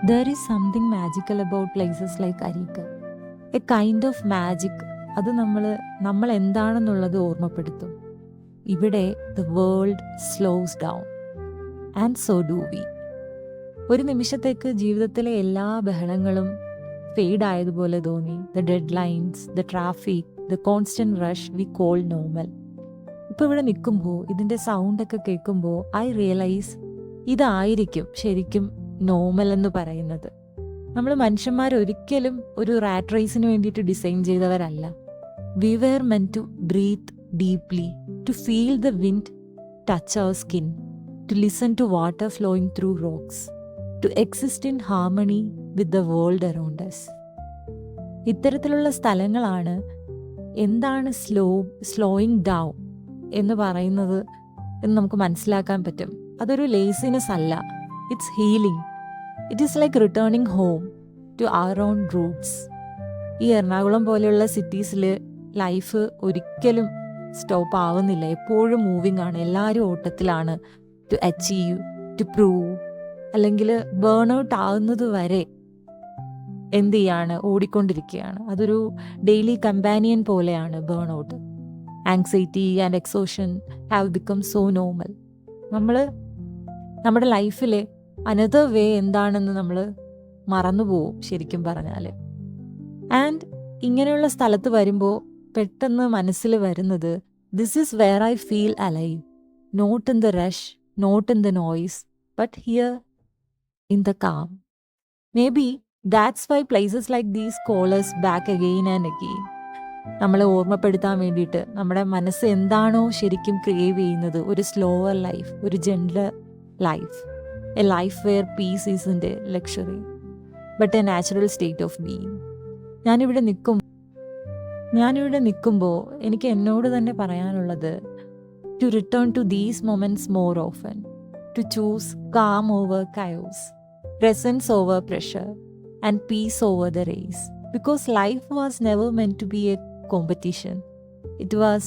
There is something magical about places like Arikal. A kind of magic. അത് നമ്മൾ എന്താണെന്നുള്ളത് ഓർമ്മപ്പെടുത്തും. ഇവിടെ the world slows down and so do we. ഒരു നിമിഷത്തേക്ക് ജീവിതത്തിലെ എല്ലാ ബഹളങ്ങളും ഫെയ്ഡ് ആയതുപോലെ തോന്നി. The dead lines, the traffic, the constant rush we call normal. ഇപ്പോൾ ഇവിടെ നിൽക്കുമ്പോൾ ഇതിൻ്റെ സൗണ്ടൊക്കെ കേൾക്കുമ്പോൾ ഐ റിയലൈസ് ഇതായിരിക്കും ശരിക്കും നോർമൽ എന്ന് പറയുന്നത്. നമ്മൾ മനുഷ്യന്മാർ ഒരിക്കലും ഒരു റാറ്റ് റേസിന് വേണ്ടിയിട്ട് ഡിസൈൻ ചെയ്തവരല്ല. We were meant to breathe deeply, to feel the wind touch our skin, to listen to water flowing through rocks, to exist in harmony with the world around us. ഇത്തരത്തിലുള്ള സ്ഥലങ്ങളാണ് എന്താണ് slowing down എന്ന് പറയുന്നത് എന്ന് നമുക്ക് മനസ്സിലാക്കാൻ പറ്റും. അതൊരു ലേസിനെസ് അല്ല, it's healing. It is like returning home to our own roots. ഈ എറണാകുളം പോലെയുള്ള സിറ്റീസിൽ ലൈഫ് ഒരിക്കലും സ്റ്റോപ്പ് ആവുന്നില്ല, എപ്പോഴും മൂവിങ് ആണ്. എല്ലാവരും ഓട്ടത്തിലാണ് ടു അച്ചീവ്, ടു പ്രൂവ്, അല്ലെങ്കിൽ ബേൺ ഔട്ട് ആവുന്നത് വരെ എന്ത് ചെയ്യാണ്, ഓടിക്കൊണ്ടിരിക്കുകയാണ്. അതൊരു ഡെയിലി കമ്പാനിയൻ പോലെയാണ് burn out. Anxiety and exhaustion have become so normal. നമ്മൾ നമ്മുടെ ലൈഫിലെ അനദർ വേ എന്താണെന്ന് നമ്മൾ മറന്നുപോകും ശരിക്കും പറഞ്ഞാൽ. ആൻഡ് ഇങ്ങനെയുള്ള സ്ഥലത്ത് വരുമ്പോൾ പെട്ടെന്ന് മനസ്സിൽ വരുന്നത് this is where I feel alive, not in the rush, not in the noise, but here in the calm. Maybe that's why places like these call us back again and again. നമ്മളെ ഓർമ്മപ്പെടുത്താൻ വേണ്ടിയിട്ട് നമ്മുടെ മനസ്സ് എന്താണോ ശരിക്കും crave ചെയ്യുന്നത്, ഒരു slower life, ഒരു gentler life, a life where peace isn't luxury but a natural state of being. ഞാനിവിടെ നിൽക്കുമ്പോൾ എനിക്ക് എന്നോട് തന്നെ പറയാനുള്ളത് to return to these moments more often, to choose calm over chaos, presence over pressure, and peace over the race. Because life was never meant to be a competition. It was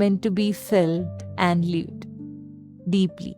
meant to be felt and lived deeply.